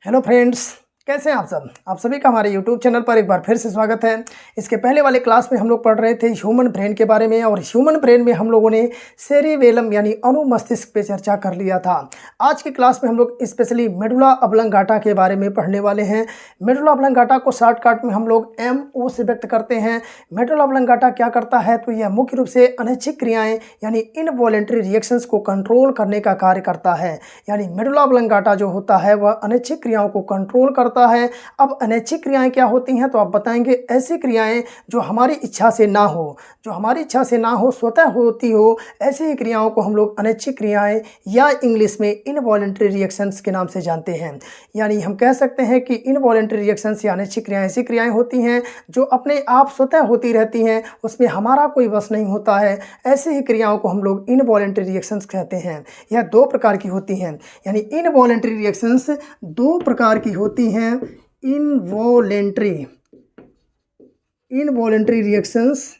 Hello friends, कैसे हैं आप सब। आप सभी का हमारे यूट्यूब चैनल पर एक बार फिर से स्वागत है। इसके पहले वाले क्लास में हम लोग पढ़ रहे थे ह्यूमन ब्रेन के बारे में, और ह्यूमन ब्रेन में हम लोगों ने सेरिबेलम यानी अनुमस्तिष्क पे चर्चा कर लिया था। आज की क्लास में हम लोग स्पेशली मेडुला ऑब्लंगाटा के बारे में पढ़ने वाले हैं। मेडुला ऑब्लंगाटा को शॉर्टकट में हम लोग MO से व्यक्त करते हैं। मेडुला ऑब्लंगाटा क्या करता है, तो यह मुख्य रूप से अनैच्छिक क्रियाएँ यानी इनवॉलेंट्री रिएक्शंस को कंट्रोल करने का कार्य करता है। यानी मेडुला ऑब्लंगाटा जो होता है वह अनैच्छिक क्रियाओं को कंट्रोल करता है। अब अनैच्छिक क्रियाएं क्या होती हैं, तो आप बताएंगे ऐसी क्रियाएं जो हमारी इच्छा से ना हो, जो हमारी इच्छा से ना हो, स्वतः होती हो, ऐसी ही क्रियाओं को हम लोग अनैच्छिक क्रियाएं या इंग्लिश में इनवॉलेंट्री रिएक्शंस के नाम से जानते हैं। यानी हम कह सकते हैं कि इनवॉलेंट्री रिएक्शंस या अनैच्छिक क्रियाएं ऐसी क्रियाएं होती हैं जो अपने आप स्वतः होती रहती हैं, उसमें हमारा कोई वश नहीं होता है। ऐसी ही क्रियाओं को हम लोग इनवॉलेंट्री रिएक्शंस कहते हैं। यह दो प्रकार की होती हैं। यानी इनवॉलेंट्री रिएक्शंस दो प्रकार की होती हैं। इनवॉलेंट्री रिएक्शंस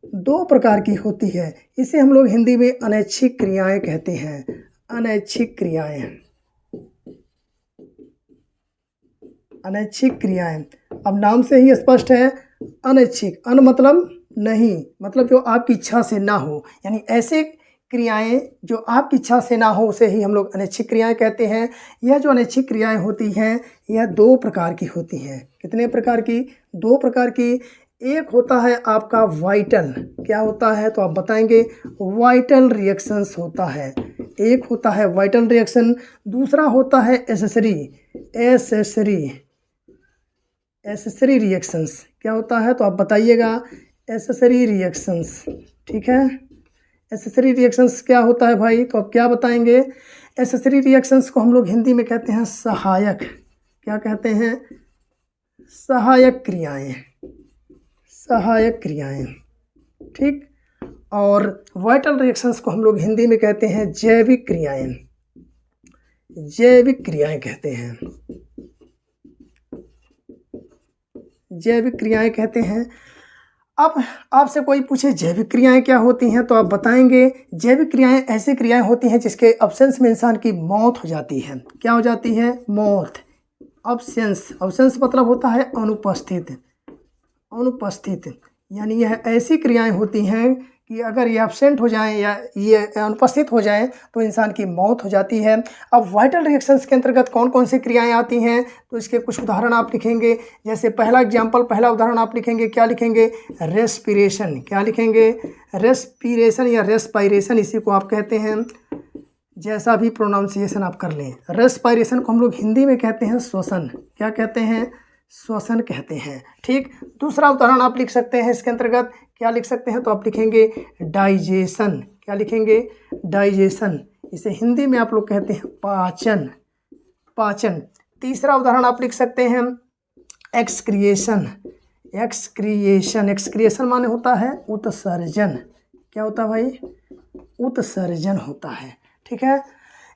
दो प्रकार की होती है। इसे हम लोग हिंदी में अनैच्छिक क्रियाएं कहते हैं। अनैच्छिक क्रियाएं, अनैच्छिक क्रियाएं। अब नाम से ही स्पष्ट है, अनैच्छिक, अन मतलब नहीं, मतलब जो आपकी इच्छा से ना हो। यानी ऐसे क्रियाएं जो आपकी इच्छा से ना हो उसे ही हम लोग अनैच्छिक क्रियाएं कहते हैं। यह जो अनैच्छिक क्रियाएं होती हैं यह दो प्रकार की होती हैं। कितने प्रकार की? दो प्रकार की। एक होता है आपका वाइटल, क्या होता है तो आप बताएंगे वाइटल रिएक्शंस होता है। एक होता है वाइटल रिएक्शन, दूसरा होता है एसेसरी रिएक्शंस। क्या होता है तो आप बताइएगा एसेसरी रिएक्शंस। ठीक है, एसेसरी रिएक्शंस क्या होता है भाई, तो आप क्या बताएंगे? एसेसरी रिएक्शंस को हम लोग हिंदी में कहते हैं सहायक। क्या कहते हैं? सहायक क्रियाएं, सहायक क्रियाएं। ठीक। और वाइटल रिएक्शंस को हम लोग हिंदी में कहते हैं जैविक क्रियाएं। जैविक क्रियाएं कहते हैं, जैविक क्रियाएं कहते हैं। अब आपसे कोई पूछे जैविक क्रियाएं क्या होती हैं, तो आप बताएंगे जैविक क्रियाएं ऐसी क्रियाएं होती हैं जिसके अब्सेंस में इंसान की मौत हो जाती है। क्या हो जाती है? मौत। अब्सेंस मतलब होता है अनुपस्थित। अनुपस्थित यानी यह ऐसी क्रियाएं होती हैं कि अगर ये एब्सेंट हो जाएं या ये अनुपस्थित हो जाएं तो इंसान की मौत हो जाती है। अब वाइटल रिएक्शंस के अंतर्गत कौन कौन सी क्रियाएं आती हैं, तो इसके कुछ उदाहरण आप लिखेंगे। जैसे पहला उदाहरण आप लिखेंगे, क्या लिखेंगे? रेस्पिरेशन। क्या लिखेंगे? रेस्पिरेशन या रेस्पायरेशन, इसी को आप कहते हैं। जैसा भी प्रोनाउंसिएशन आप कर लें। रेस्पायरेशन को हम लोग हिंदी में कहते हैं श्वसन। क्या कहते हैं? श्वसन कहते हैं। ठीक। दूसरा उदाहरण आप लिख सकते हैं इसके अंतर्गत, क्या लिख सकते हैं तो आप लिखेंगे डाइजेशन। क्या लिखेंगे? डाइजेशन। इसे हिंदी में आप लोग कहते हैं पाचन। पाचन। तीसरा उदाहरण आप लिख सकते हैं एक्सक्रिएशन। एक्सक्रिएशन माने होता है उत्सर्जन। क्या होता है भाई? उत्सर्जन होता है। ठीक है।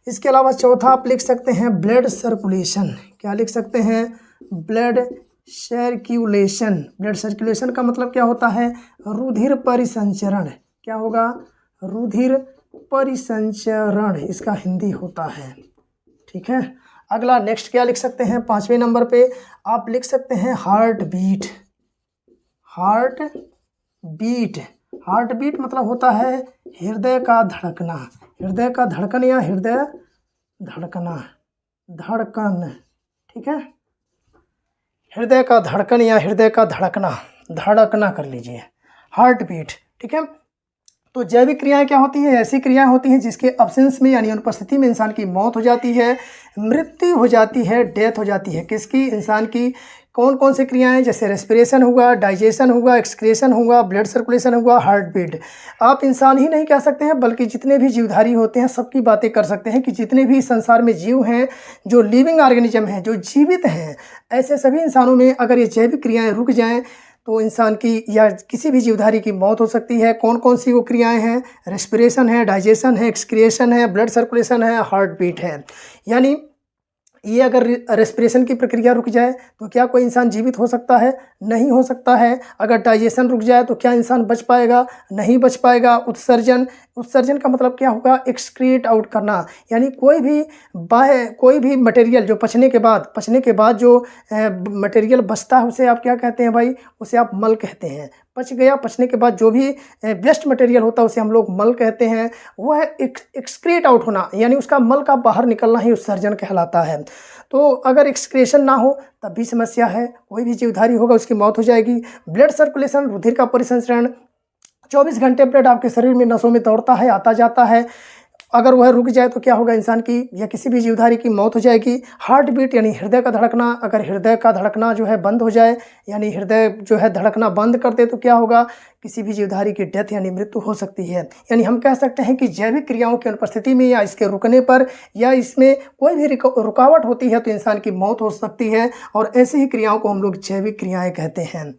इसके अलावा चौथा आप लिख सकते हैं ब्लड सर्कुलेशन। क्या लिख सकते हैं? Blood circulation. ब्लड सर्कुलेशन का मतलब क्या होता है? रुधिर परिसंचरण। क्या होगा? रुधिर परिसंचरण, इसका हिंदी होता है। ठीक है। अगला नेक्स्ट क्या लिख सकते हैं? 5वें नंबर पे आप लिख सकते हैं heart beat. Heart beat. Heart beat मतलब होता है हृदय का धड़कना। हृदय का धड़कन या हृदय धड़कना, धड़कन। ठीक है, हृदय का धड़कन या हृदय का धड़कना, धड़कना कर लीजिए, हार्ट बीट। ठीक है। तो जैविक क्रियाएं क्या होती हैं? ऐसी क्रियाएं होती हैं जिसके अब्सेंस में यानी अनुपस्थिति में इंसान की मौत हो जाती है, मृत्यु हो जाती है, डेथ हो जाती है। किसकी? इंसान की। कौन कौन सी क्रियाएं? जैसे रेस्पिरेशन हुआ, डाइजेशन हुआ, एक्सक्रीशन हुआ, ब्लड सर्कुलेशन हुआ, हार्ट बीट। आप इंसान ही नहीं कह सकते हैं बल्कि जितने भी जीवधारी होते हैं सबकी बातें कर सकते हैं कि जितने भी संसार में जीव हैं, जो लिविंग ऑर्गेनिज्म हैं, जो जीवित हैं, ऐसे सभी इंसानों में अगर ये जैविक क्रियाएं रुक जाएं तो इंसान की या किसी भी जीवधारी की मौत हो सकती है। कौन कौन सी वो क्रियाएं हैं? रेस्पिरेशन है, डाइजेशन है, एक्सक्रिएशन है, ब्लड सर्कुलेशन है, हार्ट बीट है। यानी ये अगर रेस्पिरेशन की प्रक्रिया रुक जाए तो क्या कोई इंसान जीवित हो सकता है? नहीं हो सकता है। अगर डाइजेशन रुक जाए तो क्या इंसान बच पाएगा? नहीं बच पाएगा। उत्सर्जन, उत्सर्जन का मतलब क्या होगा? एक्सक्रीट आउट करना, यानी कोई भी मटेरियल जो पचने के बाद जो मटेरियल बचता है उसे आप क्या कहते हैं भाई? उसे आप मल कहते हैं। पच गया, पचने के बाद जो भी वेस्ट मटेरियल होता है उसे हम लोग मल कहते हैं। वह एक्सक्रीट आउट होना, यानी उसका मल का बाहर निकलना ही उत्सर्जन कहलाता है। तो अगर एक्सक्रेशन ना हो तब भी समस्या है, कोई भी जीवधारी होगा उसकी मौत हो जाएगी। ब्लड सर्कुलेशन, रुधिर का परिसंचरण, 24 घंटे ब्लड आपके शरीर में नसों में दौड़ता है, आता जाता है। अगर वह रुक जाए तो क्या होगा? इंसान की या किसी भी जीवधारी की मौत हो जाएगी। हार्ट बीट यानी हृदय का धड़कना, अगर हृदय का धड़कना जो है बंद हो जाए, यानी हृदय जो है धड़कना बंद कर दे तो क्या होगा? किसी भी जीवधारी की डेथ यानी मृत्यु हो सकती है। यानी हम कह सकते हैं कि जैविक क्रियाओं की अनुपस्थिति में या इसके रुकने पर या इसमें कोई भी रुकावट होती है तो इंसान की मौत हो सकती है, और ऐसी ही क्रियाओं को हम लोग जैविक क्रियाएँ कहते हैं।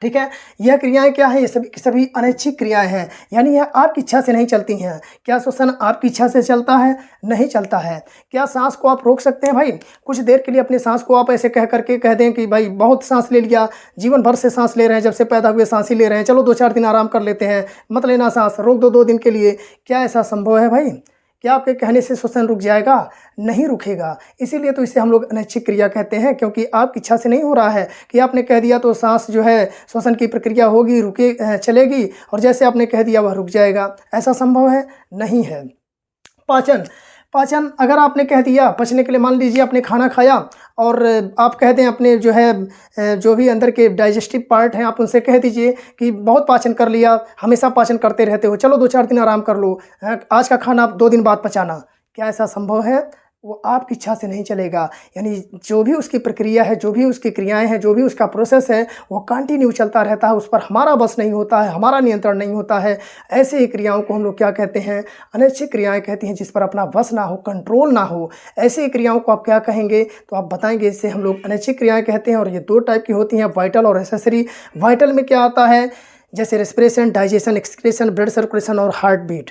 ठीक है, यह क्रियाएं क्या है? ये सभी की सभी अनैच्छिक क्रियाएं हैं, यानी यह आपकी इच्छा से नहीं चलती हैं। क्या श्वसन आपकी इच्छा से चलता है? नहीं चलता है। क्या सांस को आप रोक सकते हैं भाई? कुछ देर के लिए अपनी सांस को आप ऐसे कह दें कि भाई बहुत सांस ले लिया, जीवन भर से सांस ले रहे हैं, जब से पैदा हुए सांस ही ले रहे हैं, चलो 2-4 दिन आराम कर लेते हैं, मत लेना सांस, रोक दो 2 दिन के लिए। क्या ऐसा संभव है भाई? क्या आपके कहने से श्वसन रुक जाएगा? नहीं रुकेगा। इसीलिए तो इसे हम लोग अनैच्छिक क्रिया कहते हैं, क्योंकि आपकी इच्छा से नहीं हो रहा है कि आपने कह दिया तो सांस जो है श्वसन की प्रक्रिया होगी, चलेगी, और जैसे आपने कह दिया वह रुक जाएगा। ऐसा संभव है? नहीं है। पाचन, पाचन अगर आपने कह दिया पचने के लिए, मान लीजिए आपने खाना खाया और आप कह दें अपने जो है जो भी अंदर के डाइजेस्टिव पार्ट हैं आप उनसे कह दीजिए कि बहुत पाचन कर लिया, हमेशा पाचन करते रहते हो, चलो 2-4 दिन आराम कर लो, आज का खाना आप 2 दिन बाद पचाना। क्या ऐसा संभव है? वो आपकी इच्छा से नहीं चलेगा। यानी जो भी उसकी प्रक्रिया है, जो भी उसकी क्रियाएं हैं, जो भी उसका प्रोसेस है, वो कंटिन्यू चलता रहता है, उस पर हमारा बस नहीं होता है, हमारा नियंत्रण नहीं होता है। ऐसे ही क्रियाओं को हम लोग क्या कहते हैं? अनैच्छिक क्रियाएं कहती हैं, जिस पर अपना बस ना हो, कंट्रोल ना हो। ऐसी ही क्रियाओं को आप क्या कहेंगे? तो आप बताएंगे इससे हम लोग अनैच्छिक क्रियाएं कहते हैं। और ये 2 टाइप की होती हैं, वाइटल और एसेसरी। वाइटल में क्या आता है? जैसे respiration, digestion, excretion, blood circulation और हार्ट बीट।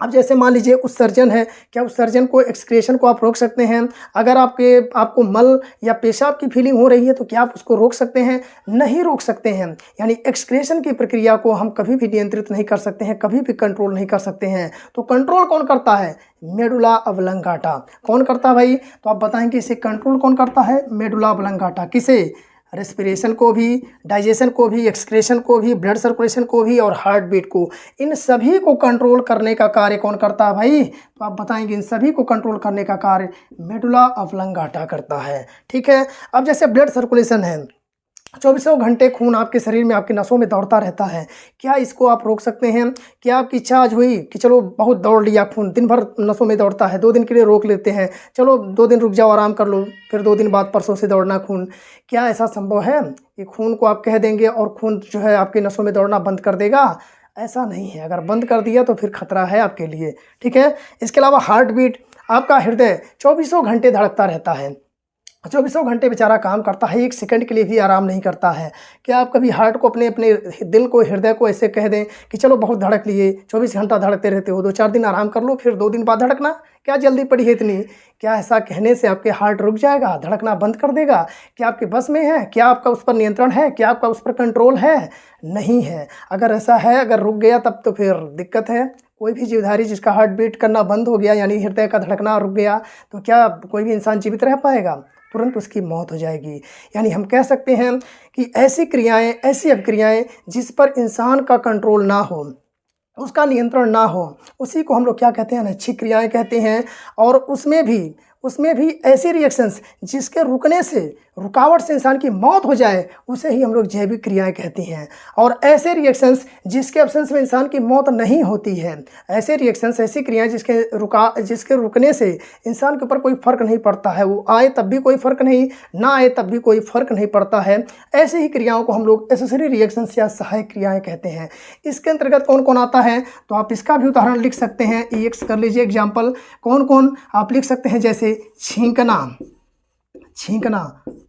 अब जैसे मान लीजिए उत्सर्जन है, क्या उत्सर्जन को, एक्सक्रेशन को आप रोक सकते हैं? अगर आपको मल या पेशाब की फीलिंग हो रही है तो क्या आप उसको रोक सकते हैं? नहीं रोक सकते हैं। यानी एक्सक्रेशन की प्रक्रिया को हम कभी भी नियंत्रित नहीं कर सकते हैं, कभी भी कंट्रोल नहीं कर सकते हैं। तो कंट्रोल कौन करता है? Medulla oblongata. कौन करता है भाई? तो आप बताएंगे इसे कंट्रोल कौन करता है? Medulla oblongata. किसे? रेस्पिरेशन को भी, डाइजेशन को भी, एक्सक्रेशन को भी, ब्लड सर्कुलेशन को भी और हार्ट बीट को। इन सभी को कंट्रोल करने का कार्य कौन करता है भाई? तो आप बताएंगे इन सभी को कंट्रोल करने का कार्य मेडुला ऑब्लंगाटा करता है। ठीक है। अब जैसे ब्लड सर्कुलेशन है, 24 घंटे खून आपके शरीर में, आपकी नसों में दौड़ता रहता है। क्या इसको आप रोक सकते हैं? क्या आपकी इच्छा आज हुई कि चलो बहुत दौड़ लिया, खून दिन भर नसों में दौड़ता है, 2 दिन के लिए रोक लेते हैं, चलो 2 दिन रुक जाओ, आराम कर लो, फिर 2 दिन बाद परसों से दौड़ना खून। क्या ऐसा संभव है कि खून को आप कह देंगे और खून जो है आपकी नसों में दौड़ना बंद कर देगा? ऐसा नहीं है। अगर बंद कर दिया तो फिर खतरा है आपके लिए। ठीक है। इसके अलावा हार्ट बीट, आपका हृदय 24 घंटे धड़कता रहता है, 24 घंटे बेचारा काम करता है, 1 सेकंड के लिए भी आराम नहीं करता है। क्या आप कभी हार्ट को, अपने दिल को, हृदय को ऐसे कह दें कि चलो बहुत धड़क लिए, 24 घंटा धड़कते रहते हो, 2-4 दिन आराम कर लो, फिर 2 दिन बाद धड़कना, क्या जल्दी पड़ी है इतनी? क्या ऐसा कहने से आपके हार्ट रुक जाएगा, धड़कना बंद कर देगा? क्या आपके बस में है? क्या आपका उस पर नियंत्रण है? क्या आपका उस पर कंट्रोल है? नहीं है। अगर ऐसा है, अगर रुक गया तब तो फिर दिक्कत है। कोई भी जीवधारी जिसका हार्ट बीट करना बंद हो गया, यानी हृदय का धड़कना रुक गया, तो क्या कोई भी इंसान जीवित रह पाएगा? तुरंत उसकी मौत हो जाएगी। यानी हम कह सकते हैं कि ऐसी क्रियाएं, ऐसी अपक्रियाएं जिस पर इंसान का कंट्रोल ना हो, उसका नियंत्रण ना हो, उसी को हम लोग क्या कहते हैं? अनैच्छिक क्रियाएं कहते हैं। और उसमें भी ऐसे रिएक्शंस जिसके रुकने से, रुकावट से इंसान की मौत हो जाए, उसे ही हम लोग जैविक क्रियाएं कहती हैं। और ऐसे रिएक्शंस जिसके एब्सेंस में इंसान की मौत नहीं होती है, ऐसे रिएक्शंस, ऐसी क्रियाएं जिसके रुकने से इंसान के ऊपर कोई फ़र्क नहीं पड़ता है, वो आए तब भी कोई फ़र्क नहीं, ना आए तब भी कोई फ़र्क नहीं पड़ता है, ऐसे ही क्रियाओं को हम लोग एसेसरी रिएक्शंस या सहायक क्रियाएँ कहते हैं। इसके अंतर्गत कौन कौन आता है? तो आप इसका भी उदाहरण लिख सकते हैं, EX कर लीजिए एग्जाम्पल। कौन कौन आप लिख सकते हैं? जैसे छींकना,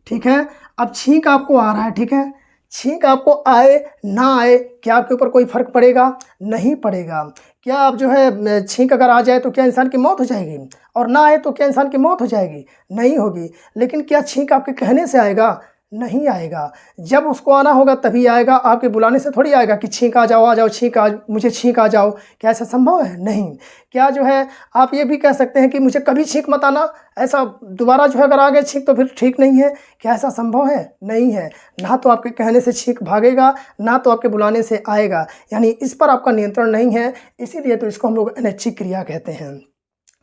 ठीक है। अब छींक आपको आ रहा है, ठीक है, छींक आपको आए ना आए, क्या आपके ऊपर कोई फर्क पड़ेगा? नहीं पड़ेगा। क्या आप जो है छींक अगर आ जाए तो क्या इंसान की मौत हो जाएगी, और ना आए तो क्या इंसान की मौत हो जाएगी, नहीं होगी। लेकिन क्या छींक आपके कहने से आएगा, नहीं आएगा। जब उसको आना होगा तभी आएगा, आपके बुलाने से थोड़ी आएगा कि छींक आ जाओ छींक आ, मुझे छींक आ जाओ। क्या ऐसा संभव है, नहीं। क्या जो है आप ये भी कह सकते हैं कि मुझे कभी छींक मत आना, ऐसा दोबारा जो है अगर आ गए छींक तो फिर ठीक नहीं है। क्या ऐसा संभव है, नहीं है। ना तो आपके कहने से छींक भागेगा, ना तो आपके बुलाने से आएगा, यानी इस पर आपका नियंत्रण नहीं है। इसीलिए तो इसको हम लोग अनैच्छिक क्रिया कहते हैं।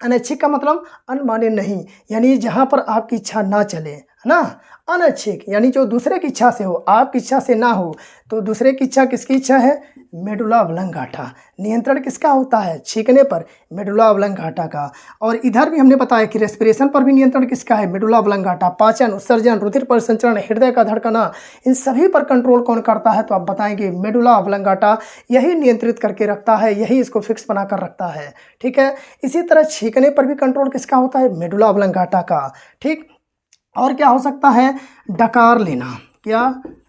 अनैच्छिक का मतलब अनमाने नहीं, यानी जहाँ पर आपकी इच्छा ना चले, है ना। अनैच्छिक यानी जो दूसरे की इच्छा से हो, आपकी इच्छा से ना हो। तो दूसरे की इच्छा किसकी इच्छा है, मेडुला ऑब्लंगाटा। नियंत्रण किसका होता है, छींकने पर, मेडुला ऑब्लंगाटा का। और इधर भी हमने बताया कि रेस्पिरेशन पर भी नियंत्रण किसका है, मेडुला ऑब्लंगाटा। पाचन, उत्सर्जन, रुधिर परिसंचरण, हृदय का धड़कना, इन सभी पर कंट्रोल कौन करता है, तो आप बताएंगे मेडुला ऑब्लंगाटा। यही नियंत्रित करके रखता है, यही इसको फिक्स बना कर रखता है, ठीक है। इसी तरह छींकने पर भी कंट्रोल किसका होता है, मेडुला ऑब्लंगाटा का, ठीक। और क्या हो सकता है, डकार लेना। क्या,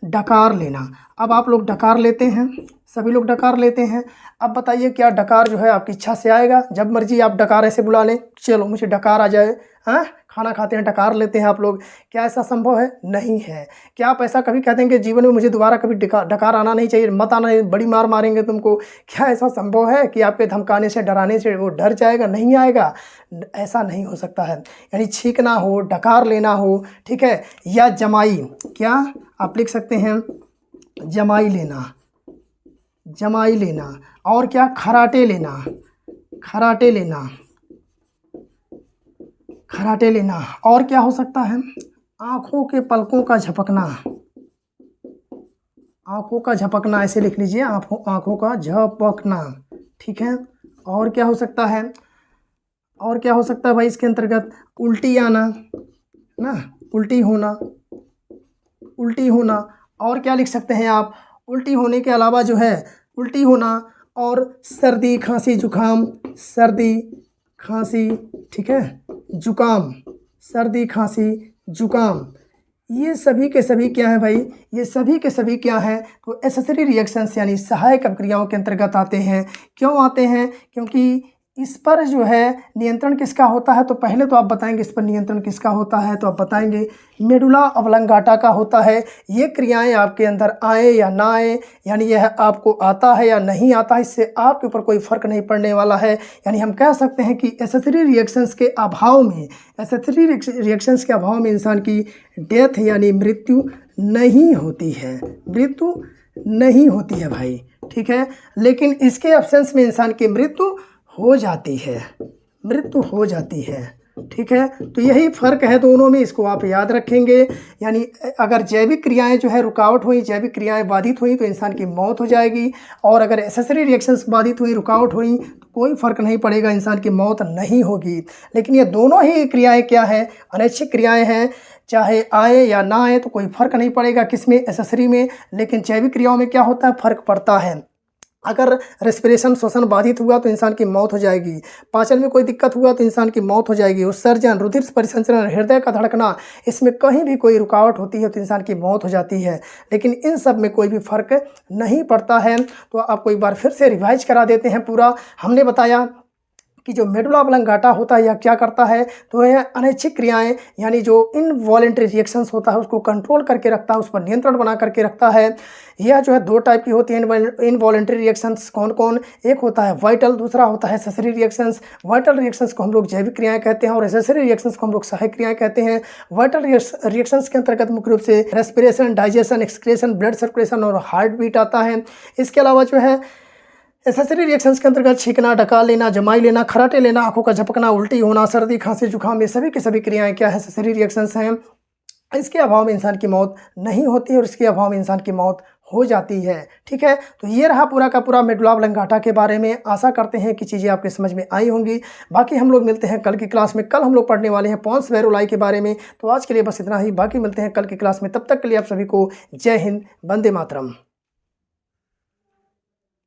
डकार लेना। अब आप लोग डकार लेते हैं, सभी लोग डकार लेते हैं। अब बताइए क्या डकार जो है आपकी इच्छा से आएगा, जब मर्जी आप डकार ऐसे बुला लें, चलो मुझे डकार आ जाए, हाँ। खाना खाते हैं डकार लेते हैं आप लोग, क्या ऐसा संभव है, नहीं है। क्या आप ऐसा कभी कहते हैं कि जीवन में मुझे दोबारा कभी डकार आना नहीं चाहिए, मत आना, बड़ी मार मारेंगे तुमको, क्या ऐसा संभव है कि आपके धमकाने से, डराने से वो डर जाएगा, नहीं आएगा, ऐसा नहीं हो सकता है। यानी छींकना हो, डकार लेना हो, ठीक है। या जमाई, क्या आप लिख सकते हैं, जमाई लेना, जमाई लेना। और क्या, खराटे लेना, खराटे लेना, खराटे लेना। और क्या हो सकता है, आँखों के पलकों का झपकना, आँखों का झपकना, ऐसे लिख लीजिए, आँखों का झपकना, ठीक है। और क्या हो सकता है, और क्या हो सकता है भाई इसके अंतर्गत, उल्टी आना ना, उल्टी होना, उल्टी होना। और क्या लिख सकते हैं आप, उल्टी होने के अलावा जो है, उल्टी होना और सर्दी खांसी जुकाम, सर्दी खांसी, ठीक है, जुकाम, सर्दी खांसी जुकाम, ये सभी के सभी क्या है भाई, ये सभी के सभी क्या हैं, तो एसेसरी रिएक्शंस यानी सहायक अभिक्रियाओं के अंतर्गत आते हैं। क्यों आते हैं, क्योंकि इस पर जो है नियंत्रण किसका होता है, तो पहले तो आप बताएंगे इस पर नियंत्रण किसका होता है, तो आप बताएंगे मेडुला ऑब्लंगाटा का होता है। ये क्रियाएं आपके अंदर आए या ना आए, यानी यह आपको आता है या नहीं आता है, इससे आपके ऊपर कोई फ़र्क नहीं पड़ने वाला है। यानी हम कह सकते हैं कि एसेसरी रिएक्शंस के अभाव में, एसेसरी रिएक्शंस के अभाव में इंसान की डेथ यानी मृत्यु नहीं होती है, मृत्यु नहीं होती है भाई, ठीक है। लेकिन इसके एब्सेंस में इंसान की मृत्यु हो जाती है, मृत्यु हो जाती है, ठीक है। तो यही फ़र्क है दोनों में, इसको आप याद रखेंगे। यानी अगर जैविक क्रियाएं जो है रुकावट हुई, जैविक क्रियाएं बाधित हुई तो इंसान की मौत हो जाएगी, और अगर एसेसरी रिएक्शंस बाधित हुई, रुकावट हुई, तो कोई फ़र्क नहीं पड़ेगा, इंसान की मौत नहीं होगी। लेकिन ये दोनों ही क्रियाएँ क्या हैं, अनैच्छिक क्रियाएँ हैं, चाहे आए या ना आए तो कोई फ़र्क नहीं पड़ेगा किसमें, एसेसरी में। लेकिन जैविक क्रियाओं में क्या होता है, फ़र्क पड़ता है। अगर रेस्पिरेशन, श्वसन बाधित हुआ तो इंसान की मौत हो जाएगी, पाचन में कोई दिक्कत हुआ तो इंसान की मौत हो जाएगी, उत्सर्जन, रुधिर परिसंचरण, हृदय का धड़कना, इसमें कहीं भी कोई रुकावट होती है तो इंसान की मौत हो जाती है। लेकिन इन सब में कोई भी फ़र्क नहीं पड़ता है। तो आपको एक बार फिर से रिवाइज करा देते हैं पूरा। हमने बताया कि जो मेडुला ऑब्लंगाटा होता है यह क्या करता है, तो यह अनैच्छिक क्रियाएं यानी जो इनवॉलेंट्री रिएक्शंस होता है उसको कंट्रोल करके रखता है, उस पर नियंत्रण बना करके रखता है। यह जो है दो टाइप की होती है इनवॉलेंट्री रिएक्शंस, कौन कौन, एक होता है वाइटल, दूसरा होता है एसेसरी रिएक्शंस। वाइटल रिएक्शंस को हम लोग जैविक क्रियाएं कहते हैं और एसेसरी रिएक्शंस को हम लोग सहायक क्रियाएं कहते हैं। वाइटल रिएक्शंस के अंतर्गत मुख्य रूप से respiration, digestion, excretion, blood circulation और हार्ट बीट आता है। इसके अलावा जो है एसेसरी रिएक्शंस के अंतर्गत छींकना, डकार लेना, जमाई लेना, खराटे लेना, आंखों का झपकना, उल्टी होना, सर्दी खांसी जुकाम, ये सभी की सभी क्रियाएं क्या है, एसेसरी रिएक्शंस हैं। इसके अभाव में इंसान की मौत नहीं होती और इसके अभाव में इंसान की मौत हो जाती है, ठीक है। तो ये रहा पूरा का पूरा मेडुला ऑब्लंगाटा के बारे में। आशा करते हैं कि चीज़ें आपके समझ में आई होंगी। बाकी हम लोग मिलते हैं कल की क्लास में। कल हम लोग पढ़ने वाले हैं पोन्स वेरुलाई के बारे में। तो आज के लिए बस इतना ही, बाकी मिलते हैं कल की क्लास में। तब तक के लिए आप सभी को जय हिंद, वंदे मातरम।